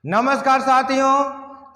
नमस्कार साथियों,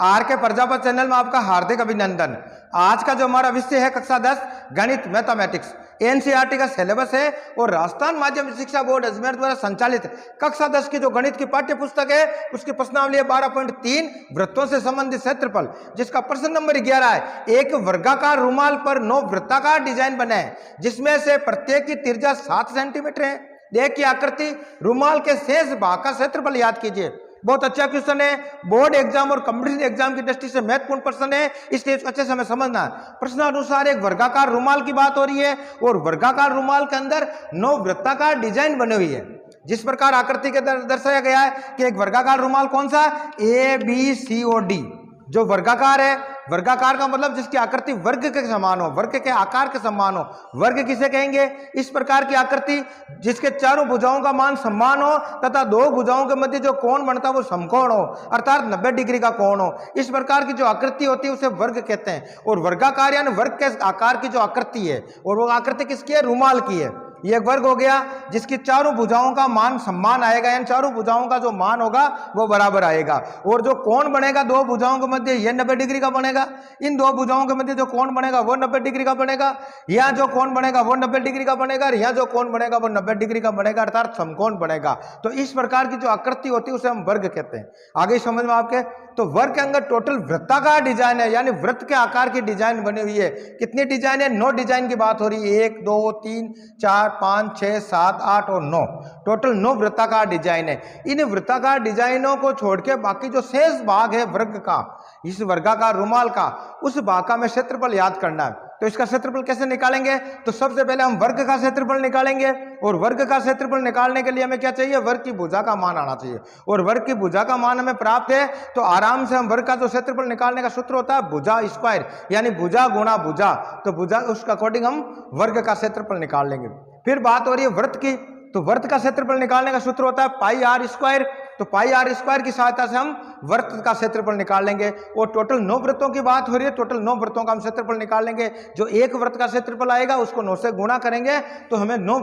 आर के प्रजापत चैनल में आपका हार्दिक अभिनंदन। आज का जो हमारा विषय है कक्षा 10 गणित मैथमेटिक्स, एनसीईआरटी का सिलेबस है और राजस्थान माध्यमिक शिक्षा बोर्ड अजमेर द्वारा संचालित कक्षा 10 की जो गणित की पाठ्य पुस्तक है उसकी प्रश्नावली है 12.3 वृत्तों से संबंधित क्षेत्रफल, जिसका प्रश्न नंबर 11 है। एक वर्गाकार रुमाल पर 9 वृत्ताकार डिजाइन बने हैं जिसमें से प्रत्येक की त्रिज्या 7 सेंटीमीटर है। देखिए आकृति, रुमाल के शेष भाग का क्षेत्रफल याद कीजिए। बहुत अच्छा क्वेश्चन है, बोर्ड एग्जाम और कॉम्पिटिशन एग्जाम की दृष्टि से महत्वपूर्ण प्रश्न है, इसलिए अच्छे से हमें समझना है। प्रश्नानुसार एक वर्गाकार रुमाल की बात हो रही है और वर्गाकार रुमाल के अंदर 9 वृत्ताकार डिजाइन बनी हुई है। जिस प्रकार आकृति के दर्शाया गया है कि एक वर्गाकार रुमाल कौन सा, ABCOD जो वर्गाकार है। वर्गाकार का मतलब जिसकी आकृति वर्ग के समान हो, वर्ग के आकार के समान हो, वर्ग किसे कहेंगे। इस प्रकार की आकृति जिसके चारों भुजाओं का मान समान हो तथा 2 भुजाओं के मध्य जो कोण बनता है वो समकोण हो, अर्थात 90 डिग्री का कोण हो। इस प्रकार की जो आकृति होती है उसे वर्ग कहते हैं। और वर्गाकार यानी वर्ग के आकार की जो आकृति है, और वो आकृति किसकी है, रुमाल की है। ये एक वर्ग हो गया जिसकी चारों भुजाओं का मान समान आएगा, यानी चारों भुजाओं का जो मान होगा वो बराबर आएगा। और जो कोण बनेगा 2 भुजाओं के मध्य, ये 90 डिग्री का बनेगा। इन 2 भुजाओं के मध्य जो कोण बनेगा वो 90 डिग्री का बनेगा। यहाँ जो कोण बनेगा वो 90 डिग्री का बनेगा और यहाँ जो कोण बनेगा वो 90 डिग्री का बनेगा, अर्थात समकोण बनेगा। तो इस प्रकार की जो आकृति होती है उसे हम वर्ग कहते हैं। आगे समझ में आपके, तो वर्ग के अंदर टोटल वृत्ताकार डिजाइन है, यानी वृत्त के आकार की डिजाइन बनी हुई है। कितनी डिजाइन है, 9 डिजाइन की बात हो रही है। 1 2 3 4 5 6 7 8 और 9, टोटल 9 वृत्ताकार डिजाइन है। इन वृत्ताकार डिजाइनों को छोड़ के बाकी जो शेष भाग है वर्ग का, इस वर्गाकार रुमाल का, उस भाग का हमें क्षेत्रफल याद करना है। तो इसका क्षेत्रफल कैसे निकालेंगे, तो सबसे पहले हम वर्ग का क्षेत्रफल निकालेंगे। और वर्ग का क्षेत्रफल निकालने के लिए हमें क्या चाहिए, वर्ग की भुजा का मान आना चाहिए। और वर्ग की भुजा का मान हमें प्राप्त है तो आराम से हम वर्ग का जो क्षेत्रफल निकालने का सूत्र होता है भुजा स्क्वायर, यानी भुजा गुणा भुजा, तो भुजा उसका अकॉर्डिंग हम वर्ग का क्षेत्रफल निकाल लेंगे। फिर बात हो रही है वृत्त की, तो वृत्त का क्षेत्रफल निकालने का सूत्र होता है पाई आर स्क्वायर। तो पाई आर स्क्वायर की सहायता से हम वृत्त का क्षेत्रफल निकाल लेंगे। और टोटल 9 वृत्तों की बात हो रही है, टोटल 9 वृत्तों का हम क्षेत्रफल निकाल लेंगे। जो एक वृत्त का क्षेत्रफल आएगा उसको 9 से गुणा करेंगे तो हमें 9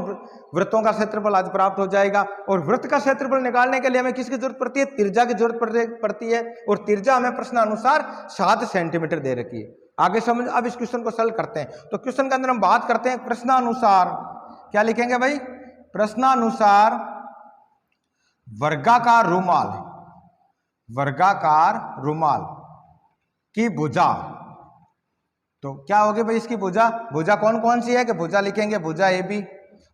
वृत्तों का क्षेत्रफल आज प्राप्त हो जाएगा। और वृत्त का क्षेत्रफल निकालने के लिए हमें किसकी जरूरत पड़ती है, त्रिज्या की जरूरत पड़ती है। और त्रिज्या हमें प्रश्नानुसार 7 सेंटीमीटर दे रखी है। आगे समझ, अब इस क्वेश्चन को सॉल्व करते हैं। तो क्वेश्चन के अंदर हम बात करते हैं प्रश्नानुसार, क्या लिखेंगे भाई, प्रश्नानुसार वर्गाकार रुमाल, वर्गाकार रुमाल की भुजा। तो क्या होगी भाई इसकी भुजा, भुजा कौन कौन सी है, कि भुजा लिखेंगे भुजा AB,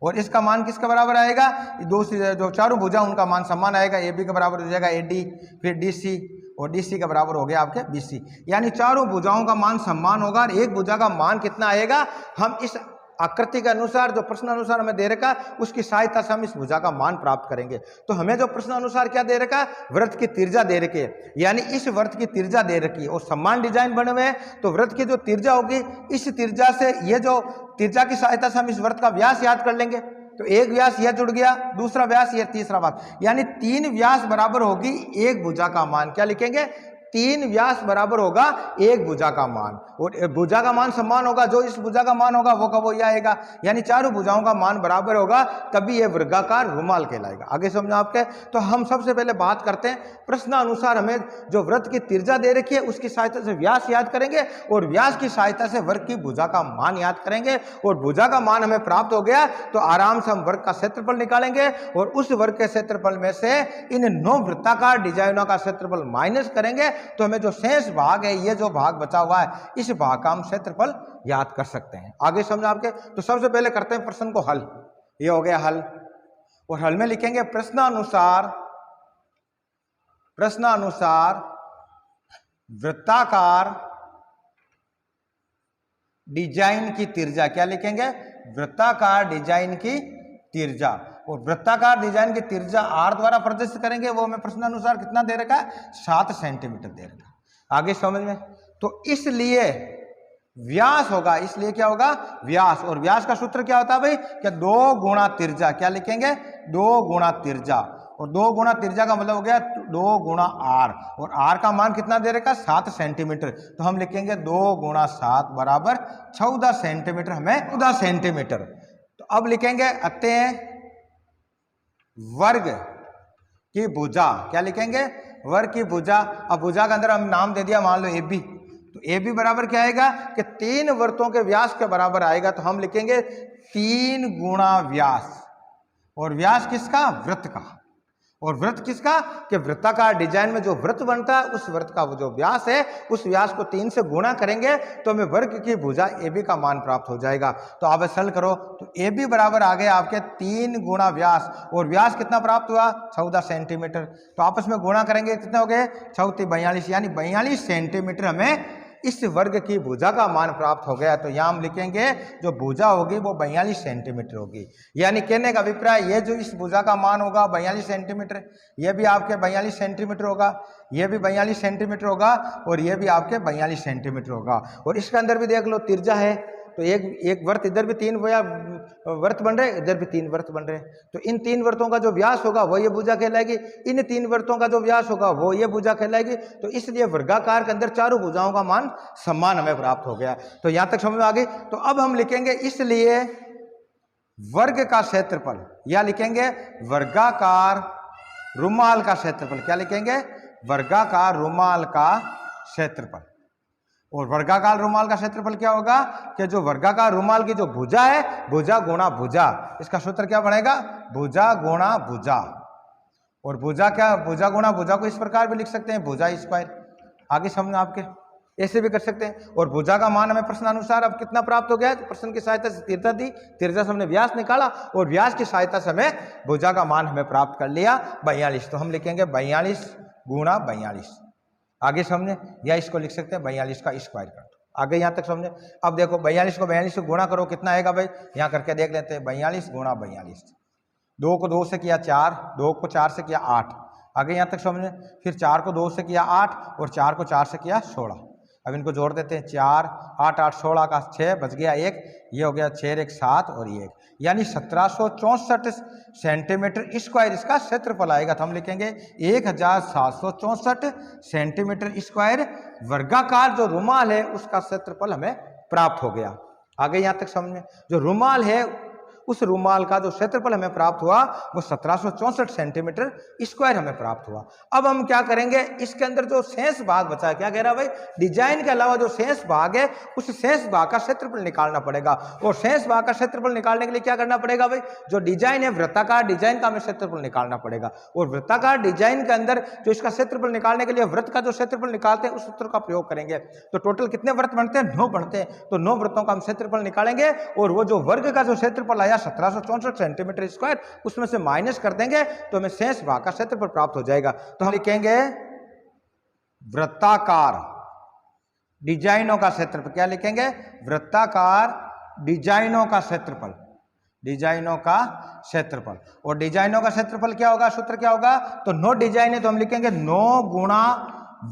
और इसका मान किसके बराबर आएगा, दूसरी जो चारों भुजा उनका मान समान आएगा। AB के बराबर हो जाएगा AD, फिर DC, और DC के बराबर हो गया आपके BC, यानी चारों भुजाओं का मान समान होगा। और एक भुजा का मान कितना आएगा, हम इस आकृति के अनुसार जो प्रश्न अनुसार हमें दे रखा उसकी सहायता से हम इस भुजा का मान प्राप्त करेंगे। तो हमें जो प्रश्न अनुसार क्या दे रखा, वृत्त की त्रिज्या दे रखी है, यानी इस वृत्त की त्रिज्या दे रखी है और समान डिजाइन बने हुए हैं। तो वृत्त की जो त्रिज्या होगी, इस त्रिज्या से ये जो त्रिज्या की सहायता से हम इस वृत्त का व्यास याद कर लेंगे। तो एक व्यास यह जुड़ गया, दूसरा व्यास यह, तीसरा व्यास, यानी 3 व्यास बराबर होगी एक भुजा का मान। क्या लिखेंगे, 3 व्यास बराबर होगा एक भुजा का मान। और भुजा का मान समान होगा, जो इस भुजा का मान होगा वो का वो ही आएगा, यानी चारों भुजाओं का मान बराबर होगा, तभी ये वर्गाकार रुमाल कहलाएगा। आगे समझा आपके, तो हम सबसे पहले बात करते हैं प्रश्नानुसार हमें जो वृत्त की त्रिज्या दे रखी है उसकी सहायता से व्यास याद करेंगे और व्यास की सहायता से वर्ग की भुजा का मान याद करेंगे। और भुजा का मान हमें प्राप्त हो गया तो आराम से हम वर्ग का क्षेत्रफल निकालेंगे और उस वर्ग के क्षेत्रफल में से इन 9 वृत्ताकार डिजाइनों का क्षेत्रफल माइनस करेंगे तो हमें जो शेष भाग है, ये जो भाग बचा हुआ है, इस भाग का हम क्षेत्रफल याद कर सकते हैं। आगे समझा आपके, तो सबसे पहले करते हैं प्रश्न को हल। ये हो गया हल, और हल में लिखेंगे प्रश्नानुसार, प्रश्नानुसार वृत्ताकार डिजाइन की त्रिज्या। क्या लिखेंगे, वृत्ताकार डिजाइन की त्रिज्या। और वृत्ताकार डिजाइन की त्रिज्या R द्वारा प्रदर्शित करेंगे, वो हमें प्रश्नानुसार कितना दे रखा है, 7 सेंटीमीटर दे रखा है। आगे समझ में, तो इसलिए व्यास होगा, इसलिए क्या होगा, व्यास। और व्यास का सूत्र क्या होता है भाई, क्या 2 गुणा त्रिज्या। क्या लिखेंगे, 2 गुणा त्रिज्या। और 2 गुणा त्रिज्या का मतलब हो गया 2 गुणा R, और R का मान कितना दे रखा, 7 सेंटीमीटर। तो हम लिखेंगे 2 गुणा 7 बराबर 14 सेंटीमीटर, हमें 14 सेंटीमीटर। तो अब लिखेंगे अतः वर्ग की भुजा। क्या लिखेंगे, वर्ग की भुजा। अब भुजा के अंदर हम नाम दे दिया मान लो ए बी, तो ए बी बराबर क्या आएगा कि 3 वृत्तों के व्यास के बराबर आएगा। तो हम लिखेंगे 3 गुणा व्यास, और व्यास किसका? वृत्त का। और वृत्त किसका? कि वृत्ताकार डिजाइन में जो वृत्त बनता है उस वृत्त का वो जो व्यास है उस व्यास को 3 से गुणा करेंगे तो हमें वर्ग की भुजा ए बी का मान प्राप्त हो जाएगा। तो आप सरल करो तो ए बी बराबर आ गया आपके 3 गुणा व्यास, और व्यास कितना प्राप्त हुआ? 14 सेंटीमीटर। तो आपस में गुणा करेंगे कितना हो गए? 14 42, यानी 42 सेंटीमीटर हमें इस वर्ग की भुजा का मान प्राप्त हो गया। तो यहाँ हम लिखेंगे जो भुजा होगी वो 42 सेंटीमीटर होगी। यानी कहने का अभिप्राय ये जो इस भुजा का मान होगा 42 सेंटीमीटर, ये भी आपके 42 सेंटीमीटर होगा, ये भी 42 सेंटीमीटर होगा, और ये भी आपके 42 सेंटीमीटर होगा। और इसके अंदर भी देख लो तिरछा है, तो एक वर्त इधर भी 3 वर्त बन रहे, इधर भी 3 वर्त बन रहे। तो इन 3 वर्तों का जो व्यास होगा वो ये भुजा कहलाएगी, इन 3 वर्तों का जो व्यास होगा वो ये भुजा कहलाएगी। तो इसलिए वर्गाकार के अंदर चारों भुजाओं का मान समान हमें प्राप्त हो गया। तो यहां तक समझ में आ गई। तो अब हम लिखेंगे इसलिए वर्ग का क्षेत्रफल, या लिखेंगे वर्गाकार रुमाल का क्षेत्रफल। क्या लिखेंगे? वर्गाकार रुमाल का क्षेत्रफल। और वर्गाकार रुमाल का क्षेत्रफल क्या होगा कि जो वर्गाकार रुमाल की जो भुजा है, भुजा गुणा भुजा, इसका सूत्र क्या बनेगा? भुजा गुणा भुजा। और भुजा क्या? भुजा गुणा भुजा को इस प्रकार भी लिख सकते हैं, भुजा स्क्वायर। आगे समझ आपके ऐसे भी कर सकते हैं। और भुजा का मान हमें प्रश्नानुसार अब कितना प्राप्त हो गया? प्रश्न की सहायता से तिरछा दी, तिरछा से हमने व्यास निकाला, और व्यास की सहायता से हमें भुजा का मान हमें प्राप्त कर लिया 42। तो हम लिखेंगे 42 गुणा 42। आगे समझे, या इसको लिख सकते हैं 42 का स्क्वायर कर दो। आगे यहाँ तक समझे। अब देखो 42 को 42 से गुणा करो, कितना आएगा भाई? यहाँ करके देख लेते हैं। 42 गुणा 42, 2 को 2 से किया 4, 2 को 4 से किया 8। आगे यहाँ तक समझे। फिर 4 को 2 से किया 8, और 4 को 4 से किया 16। अब इनको जोड़ देते हैं। 4 8 8 16 का 6 बच गया 1, ये हो गया 6 1 7 और 1, यानी 1764 सेंटीमीटर स्क्वायर इसका क्षेत्रफल आएगा। तो हम लिखेंगे 1764 सेंटीमीटर स्क्वायर वर्गाकार जो रुमाल है उसका क्षेत्रफल हमें प्राप्त हो गया। आगे यहाँ तक समझ में। जो रुमाल है उस रुमाल का जो क्षेत्रफल हमें प्राप्त हुआ वो 1764 सेंटीमीटर स्क्वायर हमें प्राप्त हुआ। अब हम क्या करेंगे? इसके अंदर जो शेष भाग बचा है, क्या कह रहा है भाई? डिजाइन के अलावा जो शेष भाग है उस शेष भाग का क्षेत्रफल निकालना पड़ेगा। और शेष भाग का क्षेत्रफल निकालने के लिए क्या करना पड़ेगा भाई? जो डिजाइन है वृत्ताकार डिजाइन का हमें क्षेत्रफल निकालना पड़ेगा। और वृत्ताकार डिजाइन के अंदर जो इसका क्षेत्रफल निकालने के लिए वृत्त का जो क्षेत्रफल निकालते हैं उस सूत्र का प्रयोग करेंगे। तो टोटल कितने वृत्त बनते हैं? 9 बनते हैं। तो 9 वृत्तों का हम क्षेत्रफल निकालेंगे, और वो जो वर्ग का जो क्षेत्रफल आया 1764 सेंटीमीटर स्क्वायर, उसमें से माइनस कर देंगे तो हमें शेष भाग का क्षेत्रफल प्राप्त हो जाएगा। तो हम लिखेंगे वृत्ताकार डिजाइनों का क्षेत्रफल। क्या लिखेंगे? वृत्ताकार डिजाइनों का क्षेत्रफल, डिजाइनों का क्षेत्रफल। और डिजाइनों का क्षेत्रफल क्या होगा? सूत्र क्या होगा? तो 9 डिजाइन है तो हम लिखेंगे 9 गुणा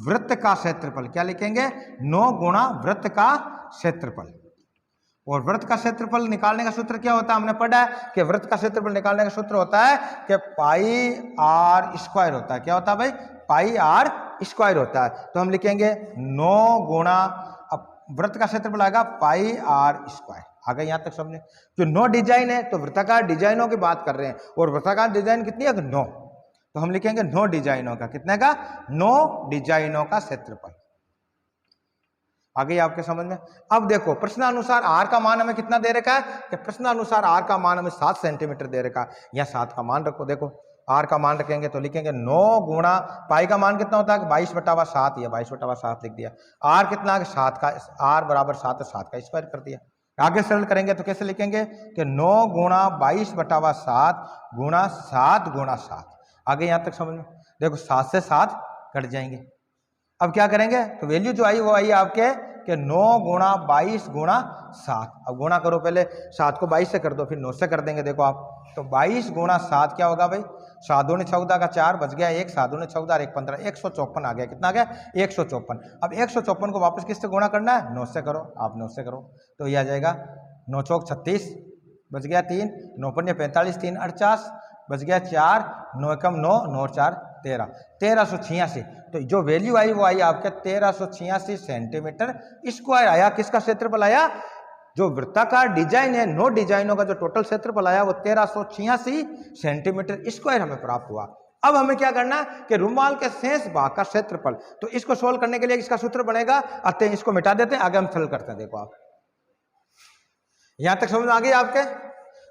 वृत्त का क्षेत्रफल। क्या लिखेंगे? 9 गुणा वृत्त का क्षेत्रफल। और वृत्त का क्षेत्रफल निकालने का सूत्र क्या होता है? हमने पढ़ा है कि वृत्त का क्षेत्रफल निकालने का सूत्र होता है कि पाई आर स्क्वायर होता है। क्या होता है भाई? पाई आर स्क्वायर होता है। तो हम लिखेंगे 9 गुणा, अब वृत्त का क्षेत्रफल आएगा पाई आर स्क्वायर। आगे यहाँ तक समझे। जो 9 डिजाइन है तो वृत्ताकार डिजाइनों की बात कर रहे हैं, और वृत्ताकार डिजाइन कितनी है? 9। तो हम लिखेंगे 9 डिजाइनों का, कितने का? 9 डिजाइनों का क्षेत्रफल। आगे आपके समझ में। अब देखो प्रश्नानुसार आर का मान हमें कितना दे रखा है कि प्रश्नानुसार आर का मान हमें 7 सेंटीमीटर दे रखा है। यहाँ 7 का मान रखो। देखो आर का मान रखेंगे तो लिखेंगे 9 गुणा पाई का मान कितना होता है? 22/7, या 22/7 लिख दिया। आर कितना है? 7 का, आर बराबर 7 है, 7 का स्क्वायर कर दिया। आगे सरल करेंगे तो कैसे लिखेंगे कि 9 गुणा 22/7 गुणा 7 गुणा 7। आगे यहाँ तक समझ में। देखो 7 से 7 कट जाएंगे। अब क्या करेंगे? तो वैल्यू जो आई वो आई आपके कि 9 गुणा 22 गुणा 7। अब गुणा करो, पहले 7 को 22 से कर दो, फिर 9 से कर देंगे। देखो आप, तो 22 गुणा 7 क्या होगा भाई? 7 दूनी 14 का 4 बच गया 1, 7 दूनी 14 और 1 15, 154 आ गया। कितना आ गया? 154। अब 154 को वापस किससे गुणा करना है? 9 से करो। आप 9 से करो तो ये आ जाएगा 9 चौक 36, बच गया 3, 9 पंजे 45, 3 48, बच गया 4, 9 एकम 9, 9 और 4 13, 1386। तो जो वैल्यू आई वो आई आपके 1386 सेंटीमीटर स्क्वायर आया। किसका क्षेत्रफल आया? जो वृत्ताकार डिजाइन है 9 डिजाइनों का जो टोटल क्षेत्रफल आया वो 1386 सेंटीमीटर स्क्वायर हमें प्राप्त हुआ। अब हमें क्या करना है कि रुमाल के शेष भाग का क्षेत्रफल, तो इसको सोल्व करने के लिए इसका सूत्र बनेगा, अतः इसको मिटा देते हैं, आगे हम सरल करते हैं। देखो आप यहां तक समझ में आ गई आपके,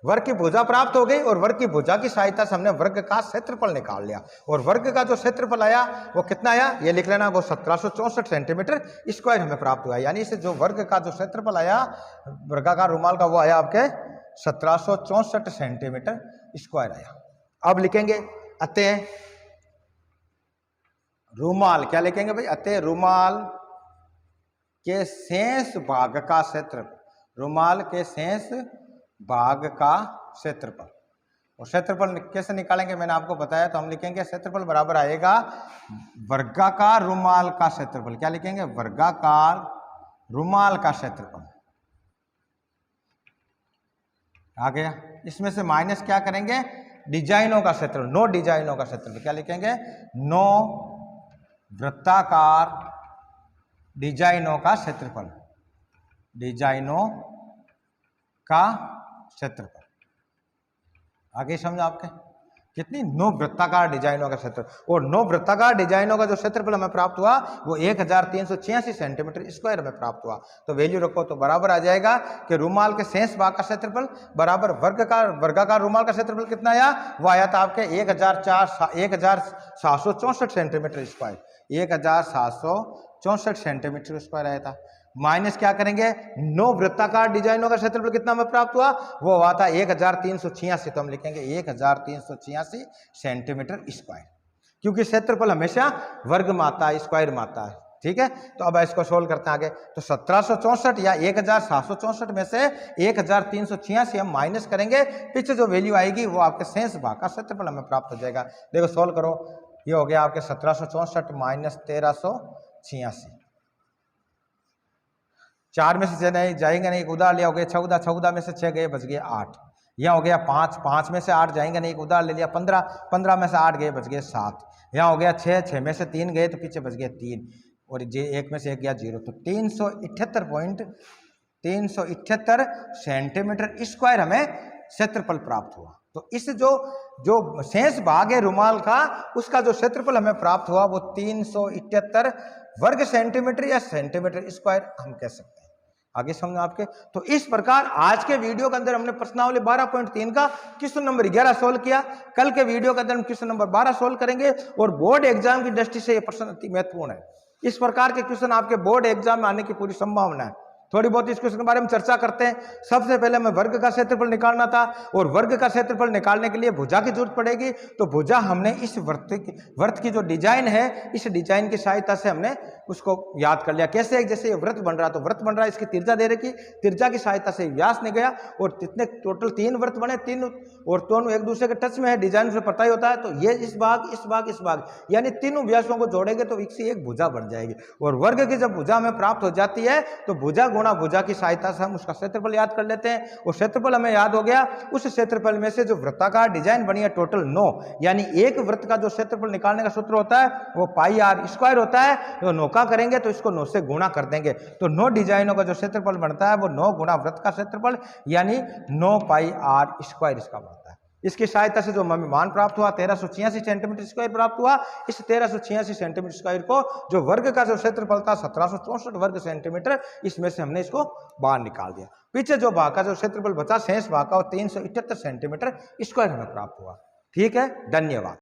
वर्ग की भुजा प्राप्त हो गई और वर्ग की भुजा की सहायता से हमने वर्ग का क्षेत्रफल निकाल लिया और वर्ग का जो क्षेत्रफल आया वो कितना आया, ये लिख लेना, वो 1764 सेंटीमीटर स्क्वायर हमें प्राप्त हुआ। यानी इसे जो वर्ग का जो क्षेत्रफल आया वर्गाकार रुमाल का वो आया आपके 1764 सेंटीमीटर स्क्वायर आया। अब लिखेंगे अतः रुमाल, क्या लिखेंगे भाई, अतः रुमाल के शेष भाग का क्षेत्रफल, रुमाल के शेष भाग का क्षेत्रफल, और क्षेत्रफल कैसे निकालेंगे मैंने आपको बताया, तो हम लिखेंगे क्षेत्रफल बराबर आएगा वर्गाकार रुमाल का क्षेत्रफल। क्या लिखेंगे, वर्गाकार रुमाल का क्षेत्रफल आ गया। इसमें से माइनस क्या करेंगे, डिजाइनों का क्षेत्रफल, 9 डिजाइनों का क्षेत्रफल। क्या लिखेंगे, 9 वृत्ताकार डिजाइनों का क्षेत्रफल, डिजाइनों का क्षेत्रफल। आगे समझो आपके कितनी, 9 वृत्ताकार डिजाइनों का क्षेत्रफल, और 9 वृत्ताकार डिजाइनों का जो क्षेत्रफल हमें प्राप्त हुआ वो 1386 सेंटीमीटर स्क्वायर हमें प्राप्त हुआ। तो वैल्यू रखो तो बराबर आ जाएगा कि रुमाल के शेष भाग का क्षेत्रफल बराबर वर्गाकार रुमाल का क्षेत्रफल कितना आया, वो आया था आपके 1764 सेंटीमीटर स्क्वायर, 1764 सेंटीमीटर स्क्वायर आया था। माइनस क्या करेंगे, 9 वृत्ताकार डिजाइनों का क्षेत्रफल कितना हमें प्राप्त हुआ, वो हुआ था 1386, तो हम लिखेंगे 1386 सेंटीमीटर स्क्वायर, क्योंकि क्षेत्रफल हमेशा वर्ग में आता है, स्क्वायर में आता है। ठीक है, तो अब इसको सोल्व करते हैं आगे। तो 1764 या 1764 में से 1386 हम माइनस करेंगे, पीछे जो वैल्यू आएगी वो आपके शेष भाग का क्षेत्रफल हमें प्राप्त हो जाएगा। देखो सोल्व करो, ये हो गया आपके 1764 माइनस 1386, 4 में से 6 नहीं जाएंगे नहीं, एक उधार लिया, हो गया 14, 14 में से 6 गए, बच गए 8। यहाँ हो गया 5, 5 में से 8 जाएंगे नहीं, एक उधार ले लिया 15, 15 में से 8 गए, बच गए 7। यहाँ हो गया 6, 6 में से 3 गए तो पीछे बच गए 3, और जे 1 में से 1 गया 0, तो 378 सेंटीमीटर स्क्वायर हमें क्षेत्रफल प्राप्त हुआ। तो इस जो शेष भाग है रुमाल का, उसका जो क्षेत्रफल हमें प्राप्त हुआ वो 378 वर्ग सेंटीमीटर या सेंटीमीटर स्क्वायर हम कह सकते हैं। आगे समझो आपके। तो इस प्रकार आज के वीडियो के अंदर हमने प्रश्नावली 12.3 का क्वेश्चन नंबर 11 सोल्व किया। कल के वीडियो के अंदर हम क्वेश्चन नंबर 12 सोल्व करेंगे, और बोर्ड एग्जाम की दृष्टि से यह प्रश्न अति महत्वपूर्ण है। इस प्रकार के क्वेश्चन आपके बोर्ड एग्जाम में आने की पूरी संभावना है। थोड़ी बहुत इस क्वेश्चन के बारे में चर्चा करते हैं। सबसे पहले हमें वर्ग का क्षेत्रफल निकालना था, और वर्ग का क्षेत्रफल निकालने के लिए भुजा की जरूरत पड़ेगी। तो भुजा हमने इस वृत्त की जो डिजाइन है, इस डिजाइन की सहायता से हमने उसको याद कर लिया। कैसे, जैसे ये वृत्त बन रहा, तो वृत्त बन रहा है, इसकी त्रिज्या दे रखी, त्रिज्या की सहायता से व्यास ने गया, और कितने टोटल 3 वृत्त बने, 3, और दोनों एक दूसरे के टच में है, डिजाइन से पता ही होता है। तो ये इस भाग, इस भाग, इस भाग, यानी तीनों व्यासों को जोड़ेंगे तो एक भुजा बन जाएगी। और वर्ग की जब भुजा हमें प्राप्त हो जाती है तो भुजा गुणा भुजा की सहायता से हम उसका क्षेत्रफल याद कर लेते हैं। और क्षेत्रफल हमें याद हो गया, उस क्षेत्रफल में से जो वृत्ताकार डिजाइन बनी है टोटल 9, यानी एक वृत्त का जो क्षेत्रफल निकालने का सूत्र होता है वो पाई आर स्क्वायर होता है। तो 9 का करेंगे तो इसको 9 से गुणा कर देंगे, तो 9 डिजाइनों का जो क्षेत्रफल बनता है वो 9 गुणा वृत्त का क्षेत्रफल, यानी 9 पाई आर स्क्वायर इसका बनता है। इसकी सहायता से जो हमें मान प्राप्त हुआ 1386 सेंटीमीटर स्क्वायर प्राप्त हुआ। इस 1386 सेंटीमीटर स्क्वायर को, जो वर्ग का जो क्षेत्रफल था 1764 वर्ग सेंटीमीटर, इसमें से हमने इसको बाहर निकाल दिया। पीछे जो भाग का जो क्षेत्रफल बचा शेष भाग का, वो 378 सेंटीमीटर स्क्वायर हमें प्राप्त हुआ। ठीक है, धन्यवाद।